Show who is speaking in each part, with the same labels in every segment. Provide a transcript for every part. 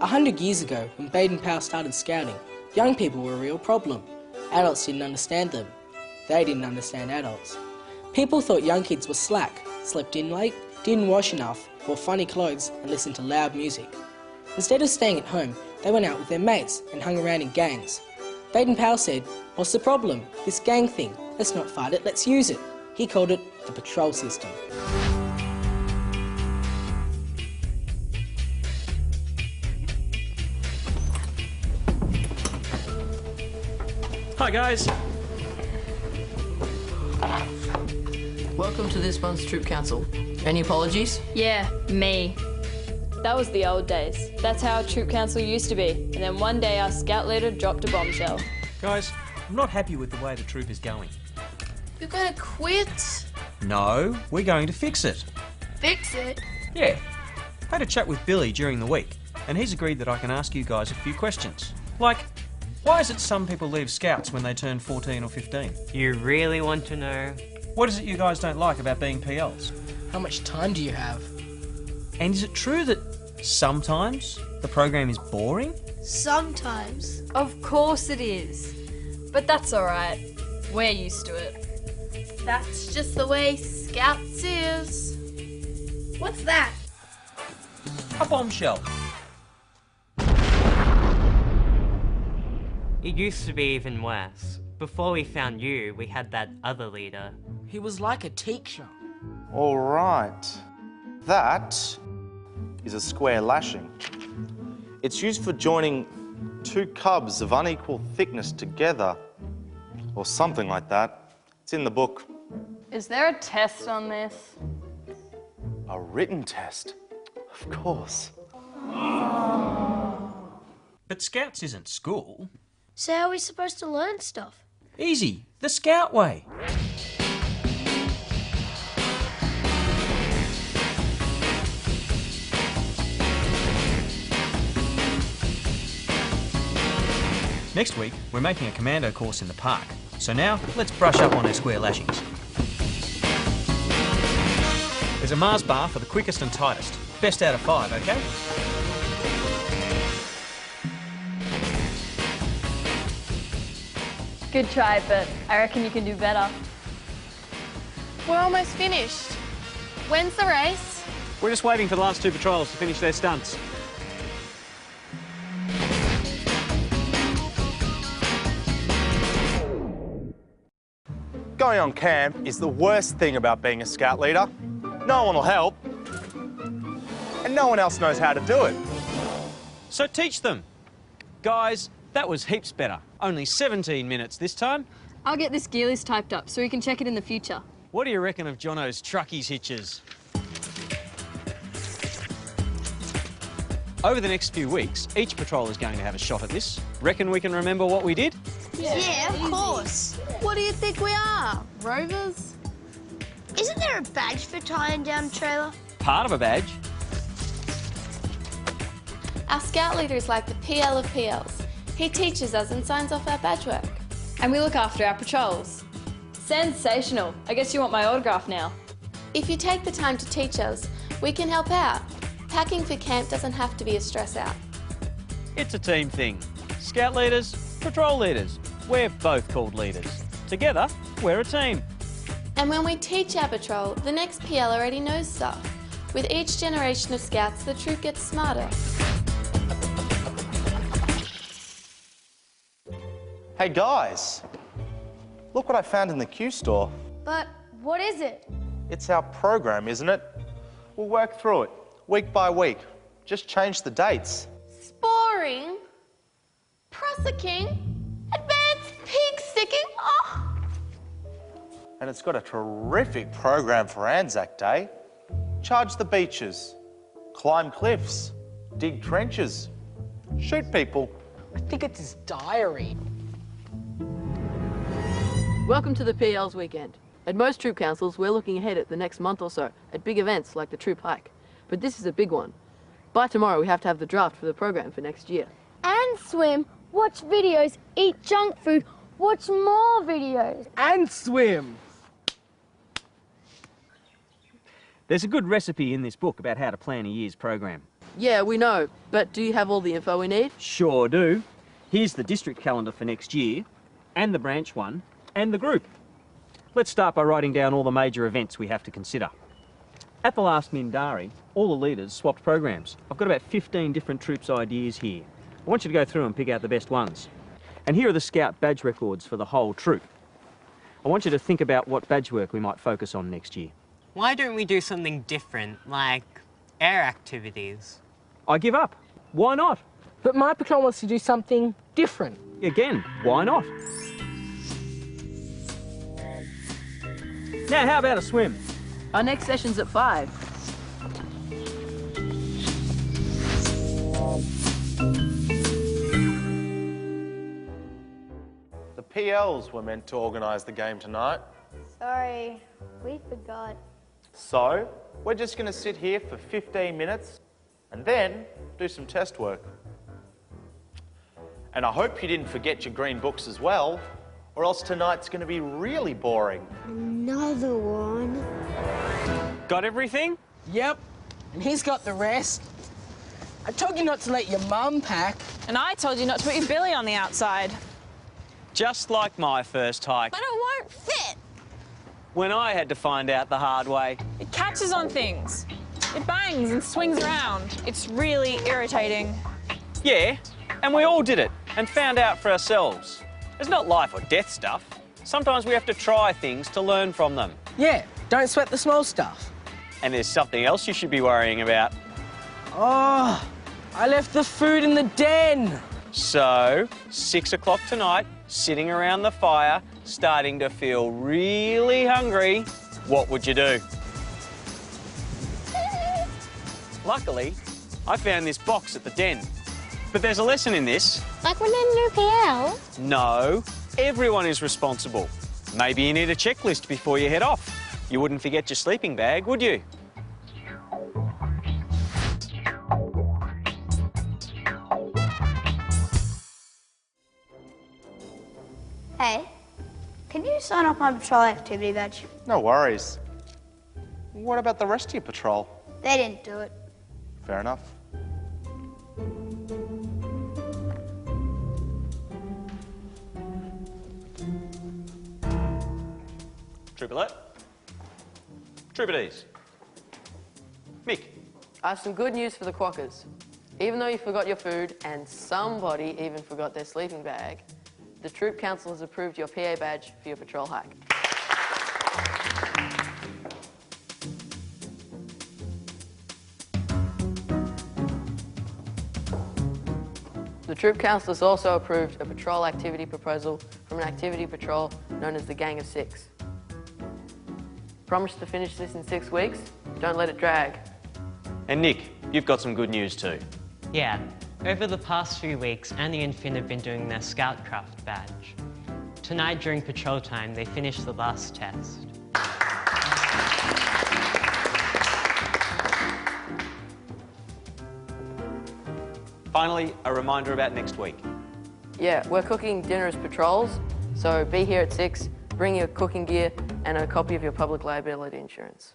Speaker 1: 100 years ago, when Baden Powell started scouting, young people were a real problem. Adults didn't understand them. They didn't understand adults. People thought young kids were slack, slept in late, didn't wash enough, wore funny clothes and listened to loud music. Instead of staying at home, they went out with their mates and hung around in gangs. Baden Powell said, "What's the problem? This gang thing. Let's not fight it, let's use it." He called it the patrol system.
Speaker 2: Hi guys.
Speaker 3: Welcome to this month's Troop Council. Any apologies?
Speaker 4: Yeah, me. That was the old days. That's how a troop council used to be. And then one day our scout leader dropped a bombshell.
Speaker 2: Guys, I'm not happy with the way the troop is going.
Speaker 5: You're gonna quit?
Speaker 2: No, we're going to fix it.
Speaker 5: Fix it?
Speaker 2: Yeah. I had a chat with Billy during the week, and he's agreed that I can ask you guys a few questions. Like, why is it some people leave Scouts when they turn 14 or 15?
Speaker 6: You really want to know?
Speaker 2: What is it you guys don't like about being PLs?
Speaker 1: How much time do you have?
Speaker 2: And is it true that sometimes the program is boring?
Speaker 5: Sometimes.
Speaker 4: Of course it is. But that's alright. We're used to it.
Speaker 5: That's just the way Scouts is. What's that?
Speaker 2: A bombshell.
Speaker 6: It used to be even worse. Before we found you, we had that other leader.
Speaker 1: He was like a teacher.
Speaker 7: All right. That is a square lashing. It's used for joining two cubs of unequal thickness together, or something like that. It's in the book.
Speaker 4: Is there a test on this?
Speaker 7: A written test? Of course.
Speaker 2: But Scouts isn't school.
Speaker 5: So how are we supposed to learn stuff?
Speaker 2: Easy, the Scout way. Next week, we're making a commando course in the park. So now, let's brush up on our square lashings. There's a Mars bar for the quickest and tightest. Best out of 5, okay?
Speaker 4: Good try, but I reckon you can do better.
Speaker 5: We're almost finished. When's the race?
Speaker 2: We're just waiting for the last two patrols to finish their stunts.
Speaker 7: Going on camp is the worst thing about being a scout leader. No one will help, and no one else knows how to do it.
Speaker 2: So teach them. Guys, that was heaps better. Only 17 minutes this time.
Speaker 4: I'll get this gear list typed up so we can check it in the future.
Speaker 2: What do you reckon of Jono's truckies hitches? Over the next few weeks, each patrol is going to have a shot at this. Reckon we can remember what we did?
Speaker 5: Yeah, of course. What do you think we are? Rovers? Isn't there a badge for tying down a trailer?
Speaker 2: Part of a badge.
Speaker 8: Our scout leader is like the PL of PLs. He teaches us and signs off our badge work.
Speaker 4: And we look after our patrols. Sensational. I guess you want my autograph now.
Speaker 8: If you take the time to teach us, we can help out. Packing for camp doesn't have to be a stress out.
Speaker 2: It's a team thing. Scout leaders, patrol leaders. We're both called leaders. Together, we're a team.
Speaker 8: And when we teach our patrol, the next PL already knows stuff. With each generation of scouts, the troop gets smarter.
Speaker 7: Hey guys, look what I found in the Q store.
Speaker 5: But what is it?
Speaker 7: It's our program, isn't it? We'll work through it, week by week. Just change the dates.
Speaker 8: Sporing, prosecuting, advanced pig sticking. Oh.
Speaker 7: And it's got a terrific program for Anzac Day. Charge the beaches, climb cliffs, dig trenches, shoot people.
Speaker 1: I think it's his diary.
Speaker 3: Welcome to the PL's weekend. At most troop councils, we're looking ahead at the next month or so at big events like the troop hike. But this is a big one. By tomorrow, we have to have the draft for the program for next year.
Speaker 5: And swim, watch videos, eat junk food, watch more videos.
Speaker 1: And swim.
Speaker 2: There's a good recipe in this book about how to plan a year's program.
Speaker 3: Yeah, we know. But do you have all the info we need?
Speaker 2: Sure do. Here's the district calendar for next year, and the branch one, and the group. Let's start by writing down all the major events we have to consider. At the last Mindari, all the leaders swapped programs. I've got about 15 different troops ideas here. I want you to go through and pick out the best ones. And here are the Scout badge records for the whole troop. I want you to think about what badge work we might focus on next year.
Speaker 6: Why don't we do something different, like air activities?
Speaker 2: I give up. Why not?
Speaker 1: But my patrol wants to do something different.
Speaker 2: Again, why not? Now, how about a swim?
Speaker 3: Our next session's at 5.
Speaker 7: The PLs were meant to organise the game tonight.
Speaker 5: Sorry, we forgot.
Speaker 7: So, we're just going to sit here for 15 minutes and then do some test work. And I hope you didn't forget your green books as well, or else tonight's going to be really boring.
Speaker 5: Another one.
Speaker 2: Got everything?
Speaker 1: Yep, and he's got the rest. I told you not to let your mum pack.
Speaker 9: And I told you not to put your billy on the outside.
Speaker 2: Just like my first hike,
Speaker 8: But it won't fit.
Speaker 2: when I had to find out the hard way.
Speaker 9: It catches on things. It bangs and swings around. It's really irritating.
Speaker 2: Yeah, and we all did it and found out for ourselves. It's not life or death stuff. Sometimes we have to try things to learn from them.
Speaker 1: Yeah, don't sweat the small stuff.
Speaker 2: And there's something else you should be worrying about.
Speaker 1: Oh, I left the food in the den.
Speaker 2: So, 6 o'clock tonight, sitting around the fire, starting to feel really hungry, what would you do? Luckily, I found this box at the den. But there's a lesson in this.
Speaker 5: Like we're in a new PL?
Speaker 2: No, everyone is responsible. Maybe you need a checklist before you head off. You wouldn't forget your sleeping bag, would you?
Speaker 5: Hey, can you sign off my patrol activity badge?
Speaker 7: No worries. What about the rest of your patrol?
Speaker 5: They didn't do it.
Speaker 7: Fair enough.
Speaker 2: Trooperlet. Trooperdese. Mick.
Speaker 3: I have some good news for the Quackers. Even though you forgot your food, and somebody even forgot their sleeping bag, the Troop Council has approved your PA badge for your patrol hike. The Troop Council has also approved a patrol activity proposal from an activity patrol known as the Gang of Six. Promise to finish this in 6 weeks? Don't let it drag.
Speaker 2: And Nick, you've got some good news too.
Speaker 6: Yeah, over the past few weeks, Andy and Finn have been doing their Scoutcraft badge. Tonight during patrol time, they finished the last test.
Speaker 2: Finally, a reminder about next week.
Speaker 3: Yeah, we're cooking dinner as patrols, so be here at 6, bring your cooking gear and a copy of your public liability insurance.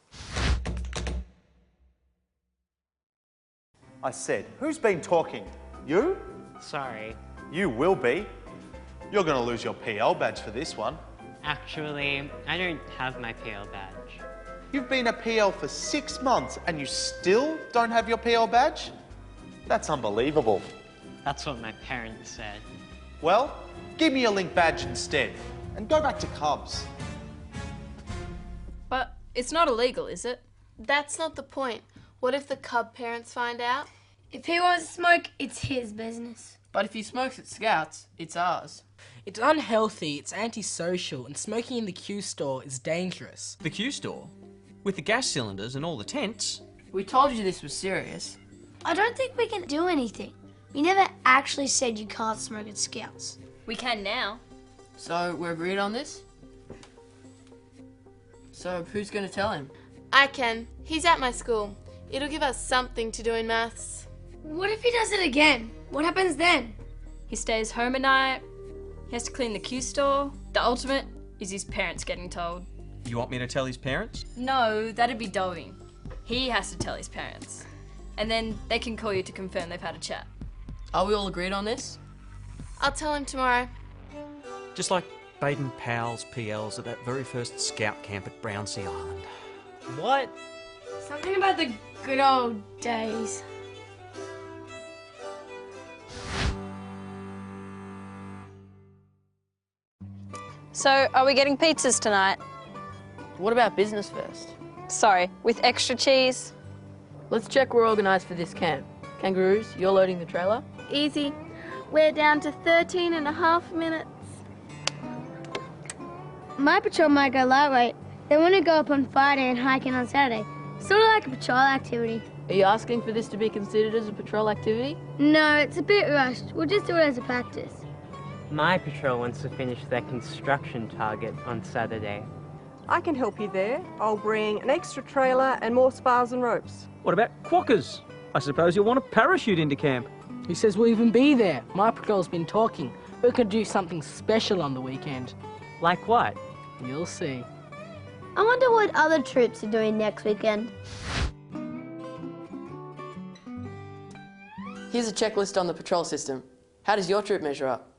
Speaker 7: I said, who's been talking? You?
Speaker 6: Sorry.
Speaker 7: You will be. You're going to lose your PL badge for this one.
Speaker 6: Actually, I don't have my PL badge.
Speaker 7: You've been a PL for 6 months and you still don't have your PL badge? That's unbelievable.
Speaker 6: That's what my parents said.
Speaker 7: Well, give me a link badge instead and go back to Cubs.
Speaker 4: But it's not illegal, is it?
Speaker 8: That's not the point. What if the cub parents find out?
Speaker 5: If he wants to smoke, it's his business.
Speaker 3: But if he smokes at Scouts, it's ours.
Speaker 1: It's unhealthy, it's antisocial, and smoking in the Q store is dangerous.
Speaker 2: The Q store? With the gas cylinders and all the tents?
Speaker 3: We told you this was serious.
Speaker 5: I don't think we can do anything. We never actually said you can't smoke at Scouts.
Speaker 4: We can now.
Speaker 3: So we're agreed on this? So who's going to tell him?
Speaker 8: I can. He's at my school. It'll give us something to do in maths.
Speaker 5: What if he does it again? What happens then?
Speaker 4: He stays home at night. He has to clean the Q store. The ultimate is his parents getting told.
Speaker 2: You want me to tell his parents?
Speaker 4: No, that'd be Dowie. He has to tell his parents. and then they can call you to confirm they've had a chat.
Speaker 3: Are we all agreed on this?
Speaker 8: I'll tell him tomorrow.
Speaker 2: Just like Baden Powell's PLs at that very first scout camp at Brownsea Island.
Speaker 6: What?
Speaker 5: Something about the good old days.
Speaker 9: So, are we getting pizzas tonight?
Speaker 3: What about business first?
Speaker 9: Sorry, with extra cheese?
Speaker 3: Let's check we're organised for this camp. Kangaroos, you're loading the trailer?
Speaker 8: Easy. We're down to 13 and a half minutes.
Speaker 5: My patrol might go lightweight. They want to go up on Friday and hiking on Saturday. Sort of like a patrol activity.
Speaker 3: Are you asking for this to be considered as a patrol activity?
Speaker 5: No, it's a bit rushed. We'll just do it as a practice.
Speaker 6: My patrol wants to finish their construction target on Saturday.
Speaker 10: I can help you there. I'll bring an extra trailer and more spars and ropes.
Speaker 2: What about quokkas? I suppose you'll want a parachute into camp.
Speaker 1: Who says we'll even be there? My patrol's been talking. We could do something special on the weekend.
Speaker 6: Like what?
Speaker 1: You'll see.
Speaker 5: I wonder what other troops are doing next weekend.
Speaker 3: Here's a checklist on the patrol system. How does your troop measure up?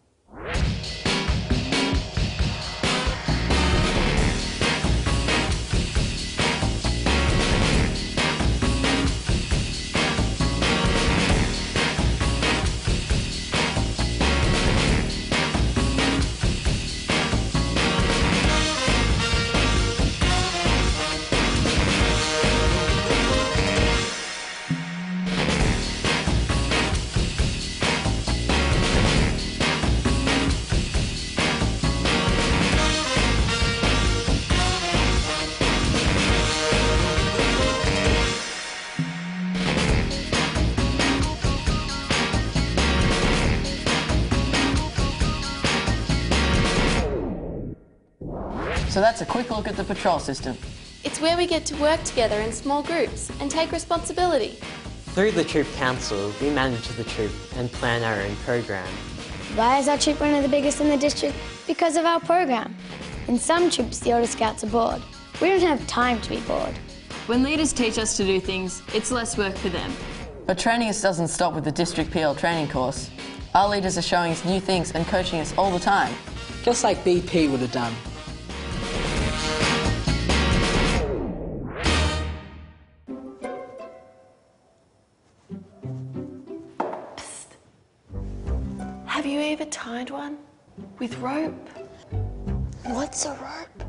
Speaker 3: So that's a quick look at the patrol system.
Speaker 8: It's where we get to work together in small groups and take responsibility.
Speaker 6: Through the Troop Council, we manage the troop and plan our own program.
Speaker 5: Why is our troop one of the biggest in the district? Because of our program. In some troops, the older scouts are bored. We don't have time to be bored.
Speaker 4: When leaders teach us to do things, it's less work for them.
Speaker 3: But training us doesn't stop with the district PL training course. Our leaders are showing us new things and coaching us all the time.
Speaker 1: Just like BP would have done.
Speaker 8: Have you ever tied one with rope?
Speaker 5: What's a rope?